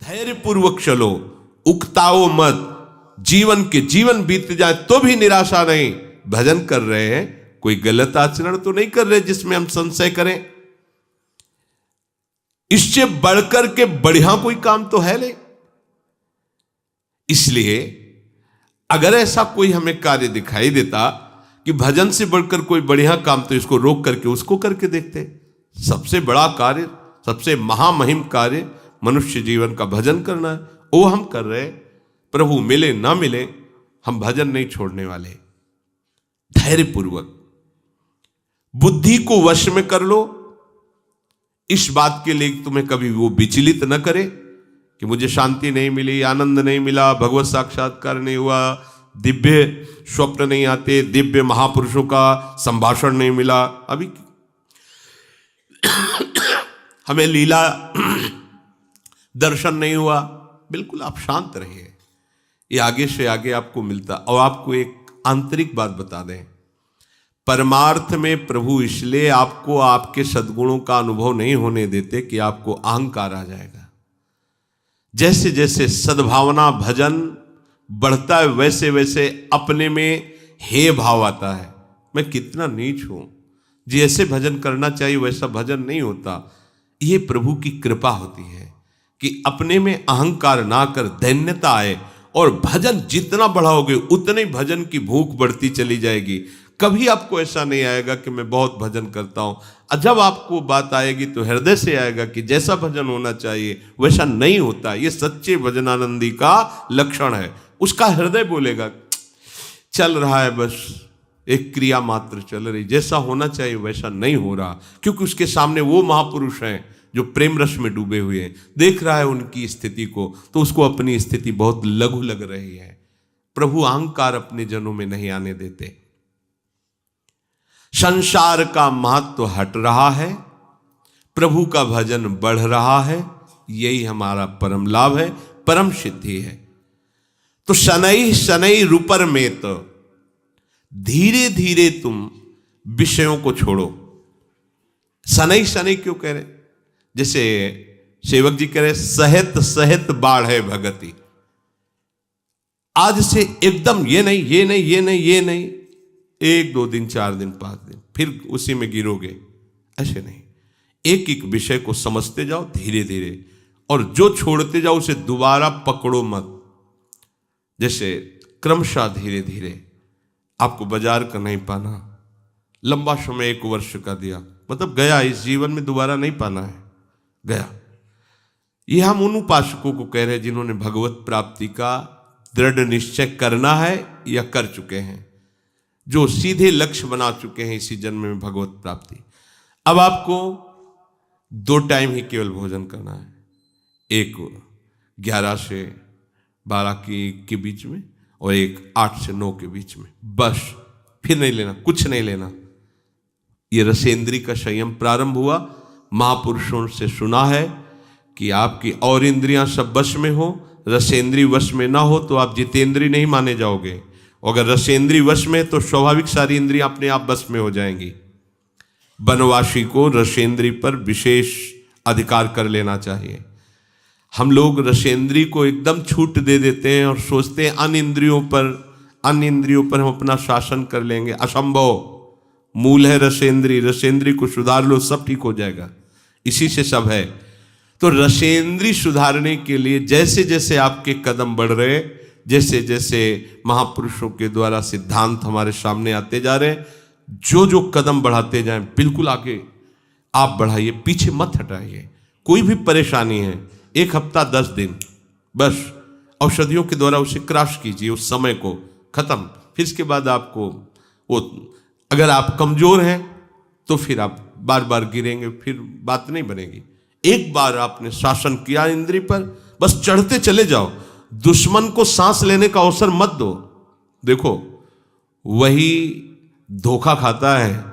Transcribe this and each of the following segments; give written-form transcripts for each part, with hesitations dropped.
धैर्य पूर्वक चलो, उकताओ मत। जीवन बीत जाए तो भी निराशा नहीं। भजन कर रहे हैं, कोई गलत आचरण तो नहीं कर रहे जिसमें हम संशय करें। इससे बढ़कर के बढ़िया कोई काम तो है नहीं। इसलिए अगर ऐसा कोई हमें कार्य दिखाई देता कि भजन से बढ़कर कोई बढ़िया काम, तो इसको रोक करके उसको करके देखते। सबसे बड़ा कार्य, सबसे महामहिम कार्य मनुष्य जीवन का भजन करना है, वो हम कर रहे। प्रभु मिले ना मिले, हम भजन नहीं छोड़ने वाले। धैर्य पूर्वक बुद्धि को वश में कर लो। इस बात के लिए तुम्हें कभी वो विचलित न करे कि मुझे शांति नहीं मिली, आनंद नहीं मिला, भगवत साक्षात्कार नहीं हुआ, दिव्य स्वप्न नहीं आते, दिव्य महापुरुषों का संभाषण नहीं मिला, अभी हमें लीला दर्शन नहीं हुआ। बिल्कुल आप शांत रहिए, ये आगे से आगे आपको मिलता। और आपको एक आंतरिक बात बता दें, परमार्थ में प्रभु इसलिए आपको आपके सद्गुणों का अनुभव नहीं होने देते कि आपको अहंकार आ जाएगा। जैसे जैसे सद्भावना भजन बढ़ता है, वैसे वैसे अपने में हे भाव आता है, मैं कितना नीच हूं, जैसे भजन करना चाहिए वैसा भजन नहीं होता। ये प्रभु की कृपा होती है कि अपने में अहंकार ना कर दैन्यता आए, और भजन जितना बढ़ाओगे उतने भजन की भूख बढ़ती चली जाएगी। कभी आपको ऐसा नहीं आएगा कि मैं बहुत भजन करता हूं। जब आपको बात आएगी तो हृदय से आएगा कि जैसा भजन होना चाहिए वैसा नहीं होता। ये सच्चे भजनानंदी का लक्षण है। उसका हृदय बोलेगा चल रहा है, बस एक क्रिया मात्र चल रही, जैसा होना चाहिए वैसा नहीं हो रहा, क्योंकि उसके सामने वो महापुरुष हैं जो प्रेम रस में डूबे हुए हैं। देख रहा है उनकी स्थिति को, तो उसको अपनी स्थिति बहुत लघु लग रही है। प्रभु अहंकार अपने जनों में नहीं आने देते। संसार का महत्व हट रहा है, प्रभु का भजन बढ़ रहा है, यही हमारा परम लाभ है, परम सिद्धि है। तो शनै शनै रूपर में तो धीरे धीरे तुम विषयों को छोड़ो। शनै शनै क्यों कह रहे? जैसे सेवक जी कह रहे सहित सहित बाढ़ है भगति। आज से एकदम ये नहीं ये नहीं ये नहीं ये नहीं, 1 2 दिन 4 दिन 5 दिन फिर उसी में गिरोगे, ऐसे नहीं। एक एक विषय को समझते जाओ धीरे धीरे, और जो छोड़ते जाओ उसे दोबारा पकड़ो मत। जैसे क्रमशः धीरे धीरे आपको बाजार का नहीं पाना, लंबा समय 1 वर्ष का दिया, मतलब गया, इस जीवन में दोबारा नहीं पाना है, गया। ये हम उन उपासकों को कह रहे हैं जिन्होंने भगवत प्राप्ति का दृढ़ निश्चय करना है या कर चुके हैं, जो सीधे लक्ष्य बना चुके हैं इसी जन्म में भगवत प्राप्ति। अब आपको 2 टाइम ही केवल भोजन करना है, एक 11 से 12 के बीच में, और एक 8 से 9 के बीच में, बस। फिर नहीं लेना, कुछ नहीं लेना। ये रसेंद्री का संयम प्रारंभ हुआ। महापुरुषों से सुना है कि आपकी और इंद्रियां सब वश में हो, रसेंद्री वश में ना हो तो आप जितेंद्री नहीं माने जाओगे। अगर रसेंद्री वश में तो स्वाभाविक सारी इंद्रियां अपने आप वश में हो जाएंगी। वनवासी को रसेंद्री पर विशेष अधिकार कर लेना चाहिए। हम लोग रसेंद्री को एकदम छूट दे देते हैं और सोचते हैं अन्य इंद्रियों पर हम अपना शासन कर लेंगे। असंभव। मूल है रसेंद्री, रसेंद्री को सुधार लो, सब ठीक हो जाएगा। इसी से सब है। तो रसेंद्री सुधारने के लिए जैसे जैसे आपके कदम बढ़ रहे, जैसे जैसे महापुरुषों के द्वारा सिद्धांत हमारे सामने आते जा रहे, जो जो कदम बढ़ाते जाएं, बिल्कुल आगे आप बढ़ाइए, पीछे मत हटाइए। कोई भी परेशानी है, 1 हफ्ता 10 दिन, बस औषधियों के द्वारा उसे क्रॉस कीजिए, उस समय को खत्म। फिर इसके बाद आपको वो, अगर आप कमजोर हैं तो फिर आप बार बार गिरेंगे, फिर बात नहीं बनेगी। एक बार आपने शासन किया इंद्री पर, बस चढ़ते चले जाओ। दुश्मन को सांस लेने का अवसर मत दो। देखो, वही धोखा खाता है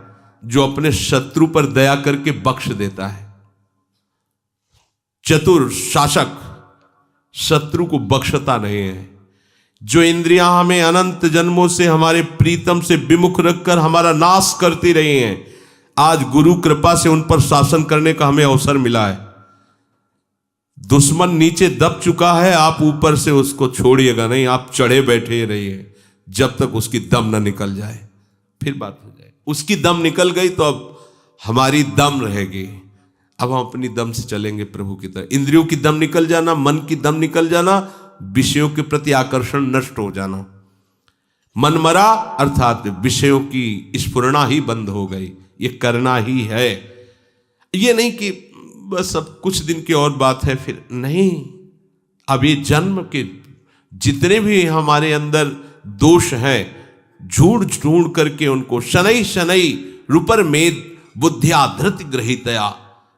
जो अपने शत्रु पर दया करके बख्श देता है। चतुर शासक शत्रु को बख्शता नहीं है। जो इंद्रियां हमें अनंत जन्मों से हमारे प्रीतम से विमुख रखकर हमारा नाश करती रही हैं, आज गुरु कृपा से उन पर शासन करने का हमें अवसर मिला है। दुश्मन नीचे दब चुका है, आप ऊपर से उसको छोड़िएगा नहीं, आप चढ़े बैठे रहिए जब तक उसकी दम ना निकल जाए, फिर बात हो जाए। उसकी दम निकल गई तो अब हमारी दम रहेगी, अब हम अपनी दम से चलेंगे प्रभु की तरह। इंद्रियों की दम निकल जाना, मन की दम निकल जाना, विषयों के प्रति आकर्षण नष्ट हो जाना, मन मरा अर्थात विषयों की स्फुरना ही बंद हो गई। ये करना ही है, ये नहीं कि बस अब कुछ दिन की और बात है फिर नहीं। अब ये जन्म के जितने भी हमारे अंदर दोष हैं, ढूंढ ढूंढ करके उनको शनै शनै रुपर मेद बुद्धिया धृति ग्रहितया,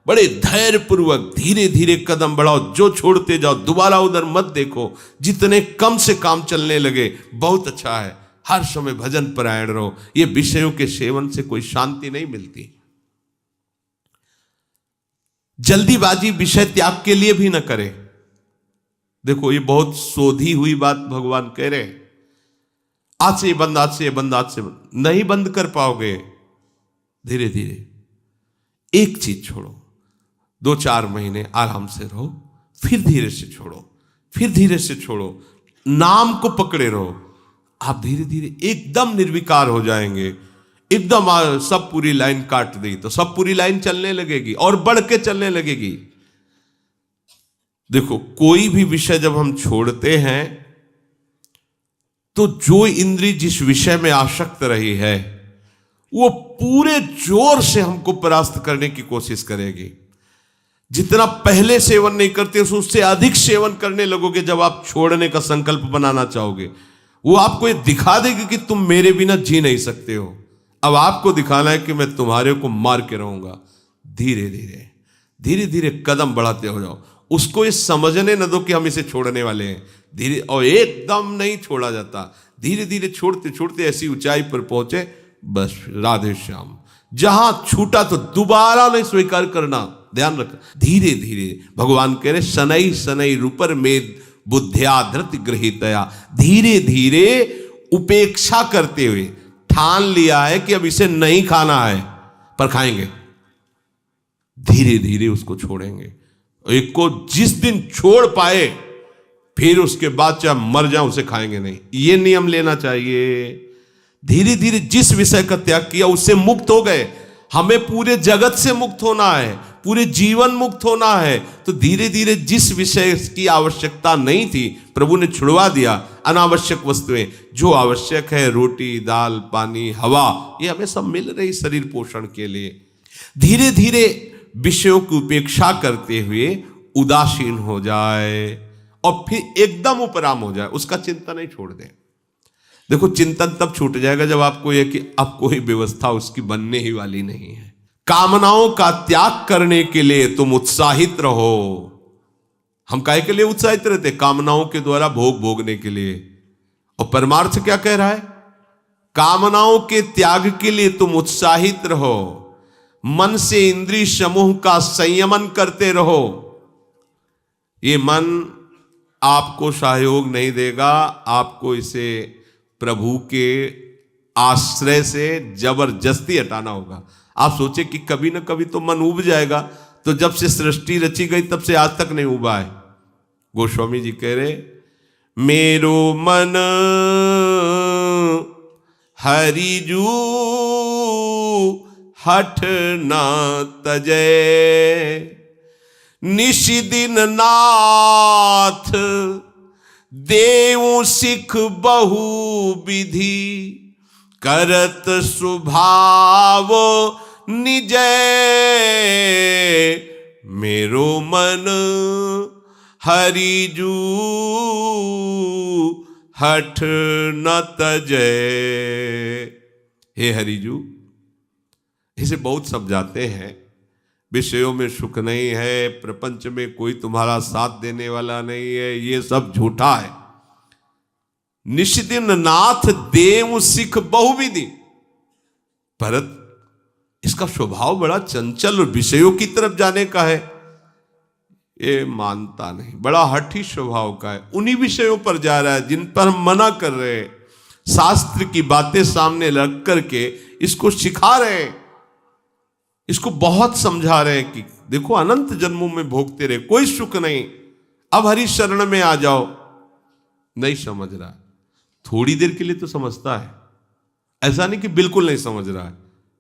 बड़े धैर्य पूर्वक धीरे धीरे कदम बढ़ाओ, जो छोड़ते जाओ दोबारा उधर मत देखो। जितने कम से काम चलने लगे बहुत अच्छा है। हर समय भजन परायण रहो। ये विषयों के सेवन से कोई शांति नहीं मिलती। जल्दीबाजी विषय त्याग के लिए भी न करें। देखो ये बहुत शोधी हुई बात भगवान कह रहे हैं, आज से ये बंद, आज से ये बंद, आज से बंद। नहीं बंद कर पाओगे। धीरे धीरे एक चीज छोड़ो, 2-4 महीने आराम से रहो, फिर धीरे से छोड़ो, फिर धीरे से छोड़ो, नाम को पकड़े रहो। आप धीरे धीरे एकदम निर्विकार हो जाएंगे। एकदम सब पूरी लाइन काट दी तो सब पूरी लाइन चलने लगेगी और बढ़ के चलने लगेगी। देखो कोई भी विषय जब हम छोड़ते हैं तो जो इंद्री जिस विषय में आसक्त रही है वो पूरे जोर से हमको परास्त करने की कोशिश करेगी। जितना पहले सेवन नहीं करते उससे अधिक सेवन करने लगोगे। जब आप छोड़ने का संकल्प बनाना चाहोगे वो आपको ये दिखा देगी कि तुम मेरे बिना जी नहीं सकते हो। अब आपको दिखाना है कि मैं तुम्हारे को मार के रहूंगा। धीरे धीरे धीरे धीरे कदम बढ़ाते हो जाओ। उसको ये समझने न दो कि हम इसे छोड़ने वाले हैं। धीरे, और एकदम नहीं छोड़ा जाता। धीरे धीरे छोड़ते छोड़ते ऐसी ऊंचाई पर पहुंचे, बस राधे श्याम। जहां छूटा तो दोबारा नहीं स्वीकार करना, ध्यान रखना। धीरे धीरे भगवान कह रहे शनै शनै रूपर मेद बुद्धिया धृति गृहीतया। धीरे धीरे उपेक्षा करते हुए ठान लिया है कि अब इसे नहीं खाना है पर खाएंगे। धीरे धीरे उसको छोड़ेंगे। एक को जिस दिन छोड़ पाए फिर उसके बाद चाहे मर जाए उसे खाएंगे नहीं। ये नियम लेना चाहिए। धीरे धीरे जिस विषय का त्याग किया उससे मुक्त हो गए। हमें पूरे जगत से मुक्त होना है, पूरे जीवन मुक्त होना है। तो धीरे धीरे जिस विषय की आवश्यकता नहीं थी प्रभु ने छुड़वा दिया। अनावश्यक वस्तुएं जो आवश्यक है, रोटी दाल पानी हवा, ये हमें सब मिल रही शरीर पोषण के लिए। धीरे धीरे विषयों की उपेक्षा करते हुए उदासीन हो जाए और फिर एकदम उपराम हो जाए, उसका चिंतन नहीं छोड़ दे। देखो चिंतन तब छूट जाएगा जब आपको यह कि अब कोई व्यवस्था उसकी बनने ही वाली नहीं है। कामनाओं का त्याग करने के लिए तुम उत्साहित रहो। हम काहे के लिए उत्साहित रहते? कामनाओं के द्वारा भोग भोगने के लिए। और परमार्थ क्या कह रहा है? कामनाओं के त्याग के लिए तुम उत्साहित रहो। मन से इंद्रिय समूह का संयमन करते रहो। ये मन आपको सहयोग नहीं देगा, आपको इसे प्रभु के आश्रय से जबरदस्ती हटाना होगा। आप सोचे कि कभी ना कभी तो मन उब जाएगा, तो जब से सृष्टि रची गई तब से आज तक नहीं उबा है। गोस्वामी जी कह रहे मेरो मन हरिजू हठ ना तजय, निशिदिन नाथ देव सिख बहु विधि, करत स्वभाव निजय, मेरो मन हरिजू हठ न तजय। हे हरिजू, इसे बहुत समझाते हैं। विषयों में सुख नहीं है, प्रपंच में कोई तुम्हारा साथ देने वाला नहीं है, ये सब झूठा है। निशिदिन नाथ देव सिख बहुविधि, भरत इसका स्वभाव बड़ा चंचल और विषयों की तरफ जाने का है, ये मानता नहीं, बड़ा हठी स्वभाव का है। उन्हीं विषयों पर जा रहा है जिन पर हम मना कर रहे हैं। शास्त्र की बातें सामने रख करके इसको सिखा रहे हैं, इसको बहुत समझा रहे हैं कि देखो अनंत जन्मों में भोगते रहे, कोई सुख नहीं, अब हरि शरण में आ जाओ। नहीं समझ रहा, थोड़ी देर के लिए तो समझता है, ऐसा नहीं कि बिल्कुल नहीं समझ रहा है।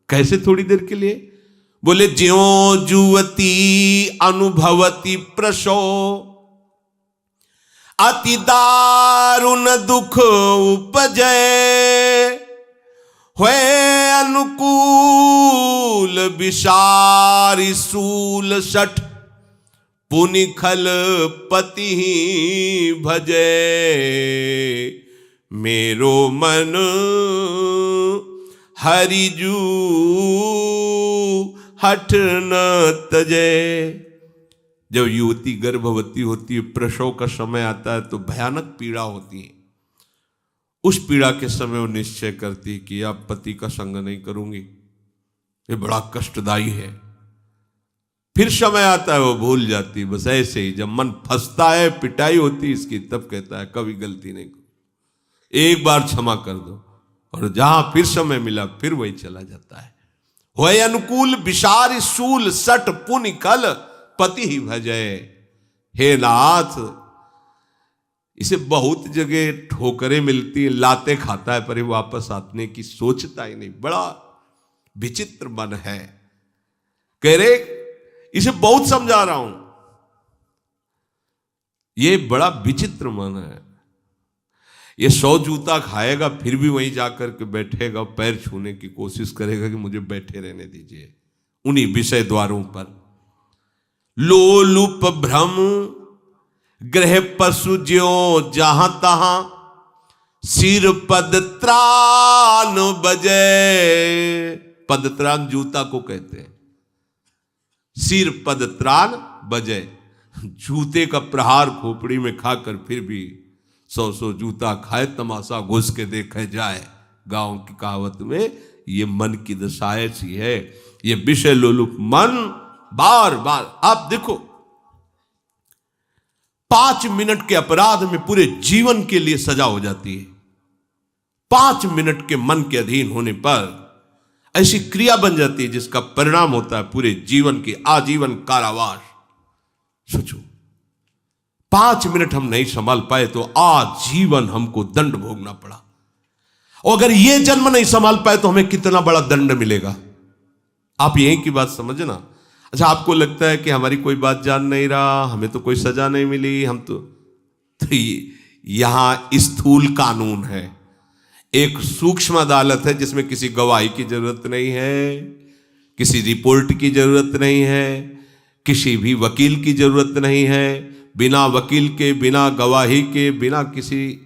कैसे थोड़ी देर के लिए? बोले ज्यों जुवती अनुभवती प्रसो, अति दारुण दुख उपजय, हुए अनुकूल विसारी सूल सठ, पुनि खल पति ही भजे, मेरो मन हरिजू हठ न तजे। जब युवती गर्भवती होती है, प्रसव का समय आता है, तो भयानक पीड़ा होती है। उस पीड़ा के समय वो निश्चय करती है कि अब पति का संग नहीं करूंगी, ये बड़ा कष्टदायी है। फिर समय आता है, वो भूल जाती है। बस ऐसे ही जब मन फंसता है, पिटाई होती है इसकी, तब कहता है कभी गलती नहीं करूं, एक बार क्षमा कर दो। और जहां फिर समय मिला, फिर वही चला जाता है। होय अनुकूल विसार शूल सट पुनि कल पति ही भजय। हे नाथ, इसे बहुत जगह ठोकरें मिलती है, लाते खाता है, पर वापस आने की सोचता ही नहीं। बड़ा विचित्र मन है। कह रहे इसे बहुत समझा रहा हूं, ये बड़ा विचित्र मन है। ये 100 जूता खाएगा, फिर भी वहीं जाकर के बैठेगा, पैर छूने की कोशिश करेगा कि मुझे बैठे रहने दीजिए उन्हीं विषय द्वारों पर। लोलुप भ्रम ग्रह पशु ज्यों जहां तहां, सिर पद त्राण बजे। पद त्राण जूता को कहते हैं, सिर पद त्राण बजे। जूते का प्रहार खोपड़ी में खाकर फिर भी 100 जूता खाए, तमाशा घुस के देखे जाए। गांव की कहावत में ये मन की दशा ऐसी है। ये विषय लोलुप मन बार बार, आप देखो 5 मिनट के अपराध में पूरे जीवन के लिए सजा हो जाती है। 5 मिनट के मन के अधीन होने पर ऐसी क्रिया बन जाती है जिसका परिणाम होता है पूरे जीवन की आजीवन कारावास। सोचो, 5 मिनट हम नहीं संभाल पाए तो आजीवन हमको दंड भोगना पड़ा। और अगर ये जन्म नहीं संभाल पाए तो हमें कितना बड़ा दंड मिलेगा। आप यही की बात समझना। अच्छा, आपको लगता है कि हमारी कोई बात जान नहीं रहा, हमें तो कोई सजा नहीं मिली, हम तो यहां स्थूल कानून है। एक सूक्ष्म अदालत है जिसमें किसी गवाही की जरूरत नहीं है, किसी रिपोर्ट की जरूरत नहीं है, किसी भी वकील की जरूरत नहीं है। बिना वकील के, बिना गवाही के, बिना किसी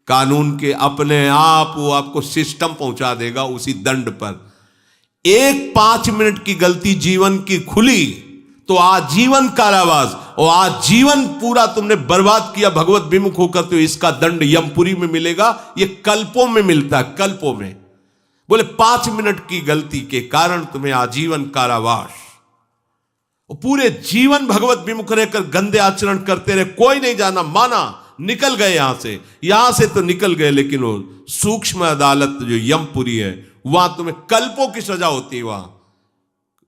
कानून के अपने आप वो आपको सिस्टम पहुंचा देगा उसी दंड पर। एक 5 मिनट की गलती जीवन की खुली तो आजीवन कारावास, और आजीवन पूरा तुमने बर्बाद किया भगवत विमुख होकर, तो इसका दंड यमपुरी में मिलेगा। ये कल्पों में मिलता है, कल्पों में। बोले 5 मिनट की गलती के कारण तुम्हें आजीवन कारावास, और पूरे जीवन भगवत विमुख रहकर गंदे आचरण करते रहे, कोई नहीं जाना, माना, निकल गए यहां से तो निकल गए, लेकिन वो सूक्ष्म अदालत जो यमपुरी है, वहां तुम्हें कल्पों की सजा होती है। वहां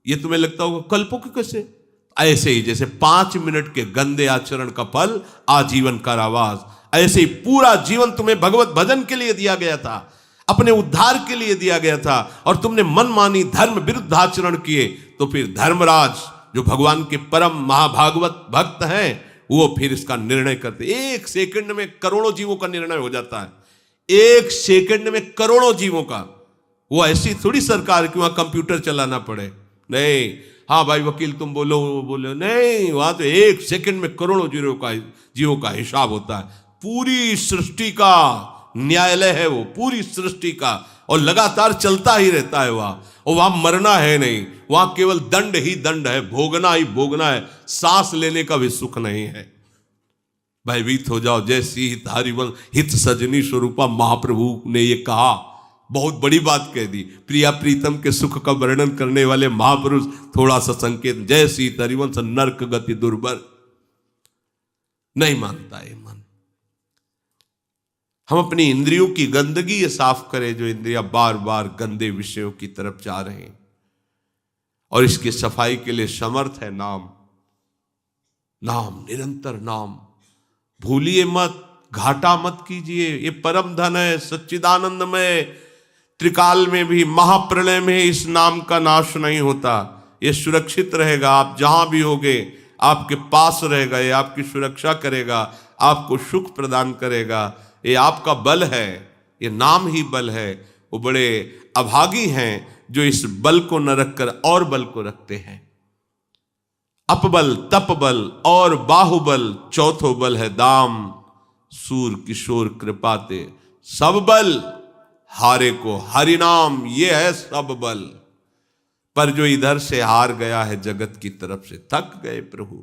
ये तुम्हें लगता होगा कल्पों की कैसे? ऐसे ही जैसे 5 मिनट के गंदे आचरण का फल आजीवन कारावास, ऐसे ही पूरा जीवन तुम्हें भगवत भजन के लिए दिया गया था, अपने उद्धार के लिए दिया गया था, और तुमने मनमानी धर्म विरुद्ध आचरण किए। तो फिर धर्मराज जो भगवान के परम महाभागवत भक्त हैं, वो फिर इसका निर्णय करते। 1 सेकंड में करोड़ों जीवों का निर्णय हो जाता है। 1 सेकंड में करोड़ों जीवों का। वो ऐसी थोड़ी सरकार कि वहां कंप्यूटर चलाना पड़े, नहीं। हाँ भाई वकील तुम बोलो, वो बोलो, नहीं। वहां तो 1 सेकंड में करोड़ों जीवों का हिसाब होता है। पूरी सृष्टि का न्यायालय है वो, पूरी सृष्टि का, और लगातार चलता ही रहता है वहां। और वहां मरना है नहीं, वहां केवल दंड ही दंड है, भोगना ही भोगना है, सांस लेने का भी सुख नहीं है। भयभीत हो जाओ, जैसी हित हरिवंश हित सजनी स्वरूपा महाप्रभु ने ये कहा, बहुत बड़ी बात कह दी। प्रिया प्रीतम के सुख का वर्णन करने वाले महापुरुष थोड़ा सा संकेत, जैसी हरिवंश नरक गति दुर्बर। नहीं मानता है मन। हम अपनी इंद्रियों की गंदगी ये साफ करें, जो इंद्रियां बार बार गंदे विषयों की तरफ जा रहे हैं। और इसकी सफाई के लिए समर्थ है नाम। नाम, निरंतर नाम, भूलिए मत, घाटा मत कीजिए। ये परम धन है, सच्चिदानंद में, त्रिकाल में भी, महाप्रलय में इस नाम का नाश नहीं होता। ये सुरक्षित रहेगा, आप जहां भी होगे आपके पास रहेगा, ये आपकी सुरक्षा करेगा, आपको सुख प्रदान करेगा। ये आपका बल है, ये नाम ही बल है। वो बड़े अभागी हैं जो इस बल को न रखकर और बल को रखते हैं। अपबल, तपबल और बाहुबल, चौथो बल है दाम। सूर किशोर कृपाते सब बल, हारे को हरिनाम, ये है सब बल। पर जो इधर से हार गया है जगत की तरफ से, थक गए प्रभु,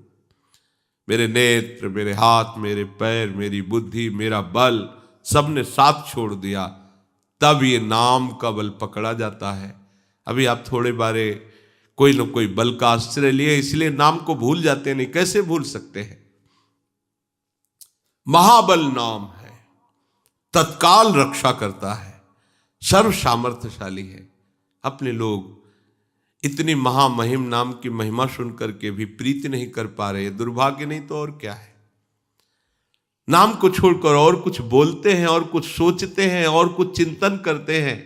मेरे नेत्र, मेरे हाथ, मेरे पैर, मेरी बुद्धि, मेरा बल, सबने साथ छोड़ दिया, तब ये नाम का बल पकड़ा जाता है। अभी आप थोड़े बारे कोई न कोई बल का आश्रय लिए, इसलिए नाम को भूल जाते नहीं। कैसे भूल सकते हैं? महाबल नाम है, तत्काल रक्षा करता है, सर्व सामर्थ्यशाली है। अपने लोग इतनी महामहिम नाम की महिमा सुनकर के भी प्रीति नहीं कर पा रहे, दुर्भाग्य नहीं तो और क्या है। नाम को छोड़कर और कुछ बोलते हैं, और कुछ सोचते हैं, और कुछ चिंतन करते हैं,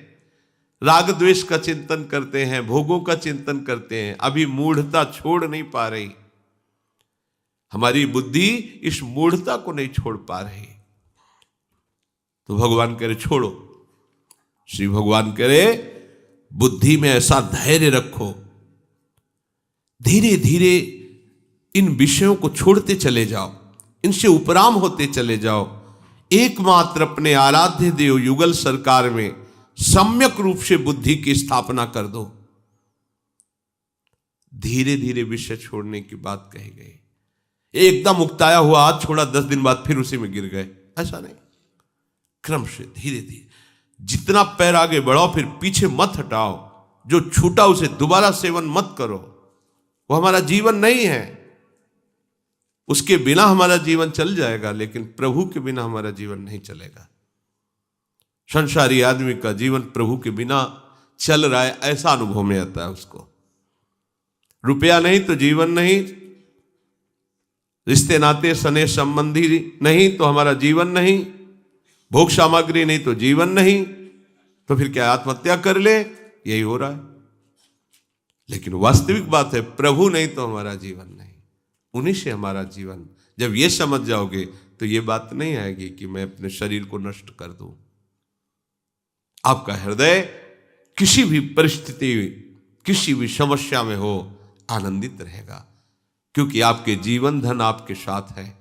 राग द्वेष का चिंतन करते हैं, भोगों का चिंतन करते हैं। अभी मूढ़ता छोड़ नहीं पा रही, हमारी बुद्धि इस मूढ़ता को नहीं छोड़ पा रही। तो भगवान कह रहे छोड़ो, श्री भगवान कह रहे बुद्धि में ऐसा धैर्य रखो, धीरे धीरे इन विषयों को छोड़ते चले जाओ, इनसे उपराम होते चले जाओ। एकमात्र अपने आराध्य देव युगल सरकार में सम्यक रूप से बुद्धि की स्थापना कर दो। धीरे धीरे विषय छोड़ने की बात कही गई। एकदम उकताया हुआ हाथ छोड़ा, 10 दिन बाद फिर उसी में गिर गए, ऐसा नहीं। क्रम से धीरे धीरे जितना पैर आगे बढ़ाओ, फिर पीछे मत हटाओ। जो छूटा उसे दोबारा सेवन मत करो, वो हमारा जीवन नहीं है। उसके बिना हमारा जीवन चल जाएगा, लेकिन प्रभु के बिना हमारा जीवन नहीं चलेगा। संसारी आदमी का जीवन प्रभु के बिना चल रहा है, ऐसा अनुभव में आता है उसको। रुपया नहीं तो जीवन नहीं, रिश्ते नाते सने संबंधी नहीं तो हमारा जीवन नहीं, भोग सामग्री नहीं तो जीवन नहीं। तो फिर क्या आत्महत्या कर ले, यही हो रहा है। लेकिन वास्तविक बात है, प्रभु नहीं तो हमारा जीवन नहीं, उन्हीं से हमारा जीवन। जब ये समझ जाओगे तो ये बात नहीं आएगी कि मैं अपने शरीर को नष्ट कर दूं। आपका हृदय किसी भी परिस्थिति, किसी भी समस्या में हो, आनंदित रहेगा, क्योंकि आपके जीवन धन आपके साथ है।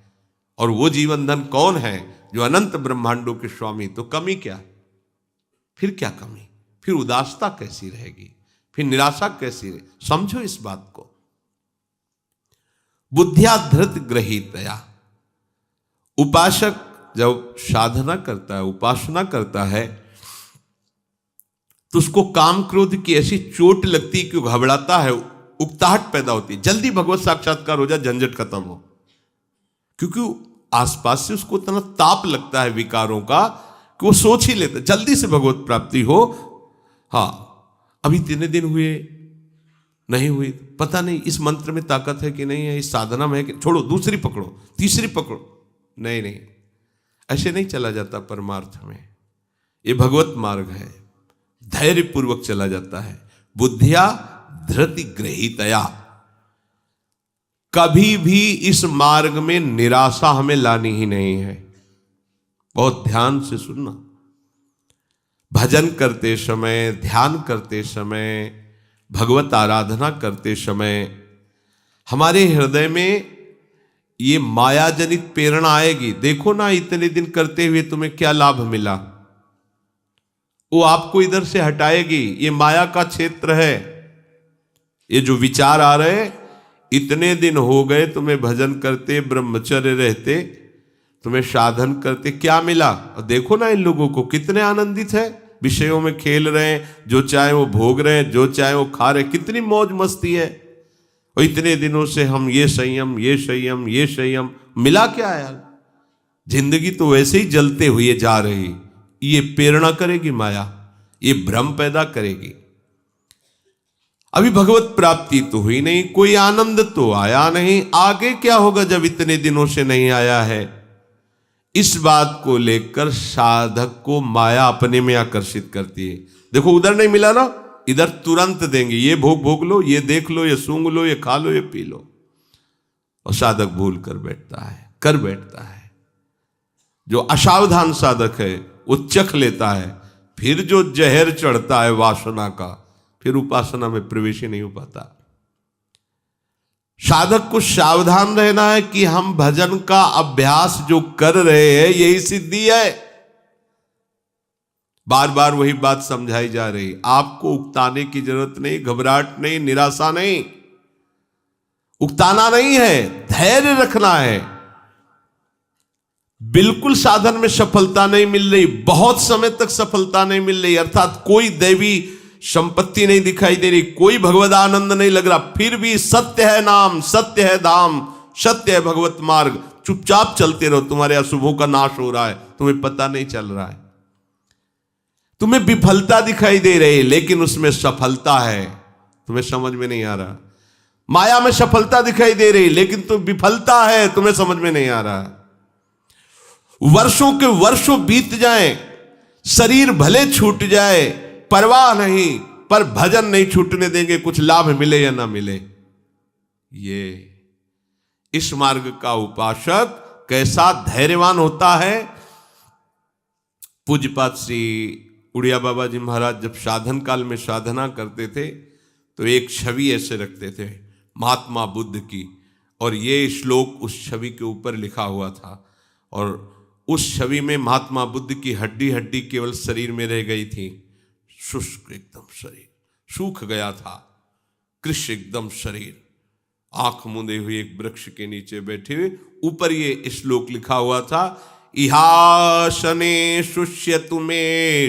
और वो जीवन धन कौन है? जो अनंत ब्रह्मांडों के स्वामी। तो कमी क्या? फिर क्या कमी? फिर उदासता कैसी रहेगी? फिर निराशा कैसी रहे? समझो इस बात को। बुद्धिया धृत ग्रहीतया, उपासक जब साधना करता है, उपासना करता है, तो उसको काम क्रोध की ऐसी चोट लगती कि वो घबराता है, उकताहट पैदा होती है। जल्दी भगवत साक्षात्कार हो जाए, झंझट खत्म हो। क्योंकि आसपास से उसको इतना ताप लगता है विकारों का कि वो सोच ही लेता जल्दी से भगवत प्राप्ति हो। हाँ, अभी 3 दिन हुए, नहीं हुई, पता नहीं इस मंत्र में ताकत है कि नहीं है, इस साधना में है कि, छोड़ो, दूसरी पकड़ो, तीसरी पकड़ो। नहीं नहीं, ऐसे नहीं चला जाता परमार्थ में। ये भगवत मार्ग है, धैर्य पूर्वक चला जाता है। बुद्धिया धृति ग्रहीतया, कभी भी इस मार्ग में निराशा हमें लानी ही नहीं है। बहुत ध्यान से सुनना। भजन करते समय, ध्यान करते समय, भगवत आराधना करते समय हमारे हृदय में ये माया जनित प्रेरणा आएगी। देखो ना, इतने दिन करते हुए तुम्हें क्या लाभ मिला, वो आपको इधर से हटाएगी। ये माया का क्षेत्र है। ये जो विचार आ रहे, इतने दिन हो गए तुम्हें भजन करते, ब्रह्मचर्य रहते, तुम्हें साधन करते, क्या मिला? और देखो ना इन लोगों को कितने आनंदित है, विषयों में खेल रहे हैं, जो चाहे वो भोग रहे हैं, जो चाहे वो खा रहे हैं, कितनी मौज मस्ती है। और इतने दिनों से हम ये संयम, ये संयम, ये संयम, मिला क्या यार? जिंदगी तो वैसे ही जलते हुए जा रही। ये प्रेरणा करेगी माया, ये भ्रम पैदा करेगी। अभी भगवत प्राप्ति तो हुई नहीं, कोई आनंद तो आया नहीं, आगे क्या होगा जब इतने दिनों से नहीं आया है। इस बात को लेकर साधक को माया अपने में आकर्षित करती है। देखो उधर नहीं मिला ना, इधर तुरंत देंगे, ये भोग भोग लो, ये देख लो, ये सूंघ लो, ये खा लो, ये पी लो। और साधक भूल कर बैठता है। जो असावधान साधक है वो चख लेता है, फिर जो जहर चढ़ता है वासना का, फिर उपासना में प्रवेश ही नहीं हो पाता। साधक को सावधान रहना है कि हम भजन का अभ्यास जो कर रहे हैं यही सिद्धि है। बार बार वही बात समझाई जा रही, आपको उकताने की जरूरत नहीं, घबराहट नहीं, निराशा नहीं, उकताना नहीं है, धैर्य रखना है। बिल्कुल साधन में सफलता नहीं मिल रही, बहुत समय तक सफलता नहीं मिल रही, अर्थात कोई दैवी संपत्ति नहीं दिखाई दे रही, कोई भगवद आनंद नहीं लग रहा, फिर भी सत्य है नाम, सत्य है धाम, सत्य है भगवत मार्ग, चुपचाप चलते रहो, तुम्हारे अशुभों का नाश हो रहा है, तुम्हें पता नहीं चल रहा है। तुम्हें विफलता दिखाई दे रही लेकिन उसमें सफलता है, तुम्हें समझ में नहीं आ रहा। माया में सफलता दिखाई दे रही लेकिन तो विफलता है, तुम्हें समझ में नहीं आ रहा। वर्षों के वर्षों बीत जाएं, शरीर भले छूट जाए, परवाह नहीं, पर भजन नहीं छूटने देंगे, कुछ लाभ मिले या ना मिले। ये इस मार्ग का उपासक कैसा धैर्यवान होता है। पूज्यपाद श्री उड़िया बाबा जी महाराज जब साधन काल में साधना करते थे तो एक छवि ऐसे रखते थे महात्मा बुद्ध की, और ये श्लोक उस छवि के ऊपर लिखा हुआ था, और उस छवि में महात्मा बुद्ध की हड्डी हड्डी केवल शरीर में रह गई थी, शुष्क एकदम शरीर सूख गया था, कृष्ण एकदम शरीर, आंख मूंदे हुए एक वृक्ष के नीचे बैठे हुए, ऊपर ये श्लोक लिखा हुआ था, इहासने शुष्यतु मे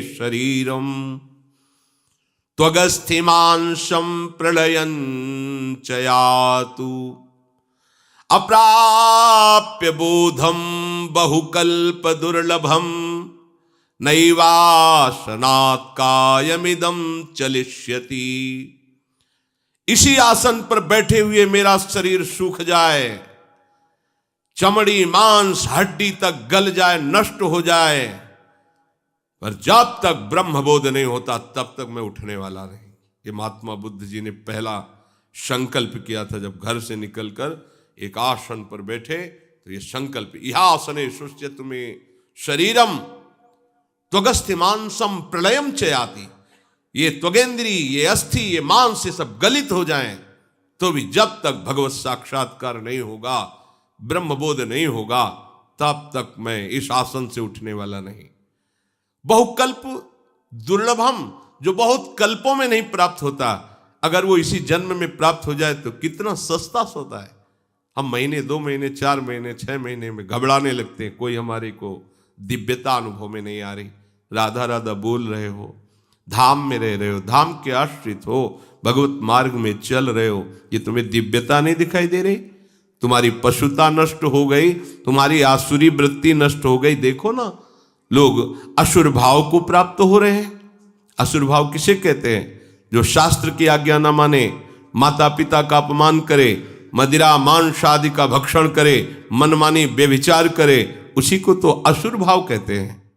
शरीरम त्वगस्थिमांशं प्रलयं च यातु अप्राप्य बोधम बहुकल्प दुर्लभम नैवासनात् कायमिदं चलिष्यति। इसी आसन पर बैठे हुए मेरा शरीर सूख जाए, चमड़ी मांस हड्डी तक गल जाए, नष्ट हो जाए, पर जब तक ब्रह्मबोध नहीं होता तब तक मैं उठने वाला नहीं। ये महात्मा बुद्ध जी ने पहला संकल्प किया था जब घर से निकलकर एक आसन पर बैठे, तो ये संकल्प, यह आसने शुष्यतु मे शरीरम त्वगस्थिमांसम प्रलयम च याति। ये त्वगेंद्री, ये अस्थि, ये मांस, ये सब गलित हो जाएं, तो भी जब तक भगवत साक्षात्कार नहीं होगा, ब्रह्मबोध नहीं होगा, तब तक मैं इस आसन से उठने वाला नहीं। बहुकल्प दुर्लभम, जो बहुत कल्पों में नहीं प्राप्त होता, अगर वो इसी जन्म में प्राप्त हो जाए तो कितना सस्ता सोता है। हम महीने, 2 महीने, 4 महीने, 6 महीने में घबराने लगते हैं, कोई हमारे को दिव्यता अनुभव में नहीं आ रही। राधा राधा बोल रहे हो, धाम में रह रहे हो, धाम के आश्रित हो, भगवत मार्ग में चल रहे हो, ये तुम्हें दिव्यता नहीं दिखाई दे रही? तुम्हारी पशुता नष्ट हो गई, तुम्हारी आसुरी वृत्ति नष्ट हो गई। देखो ना, लोग असुर भाव को प्राप्त हो रहे हैं। असुर भाव किसे कहते हैं? जो शास्त्र की आज्ञा न माने, माता पिता का अपमान करे, मदिरा मांस आदि का भक्षण करे, मनमानी व्यभिचार करे, उसी को तो असुर भाव कहते हैं।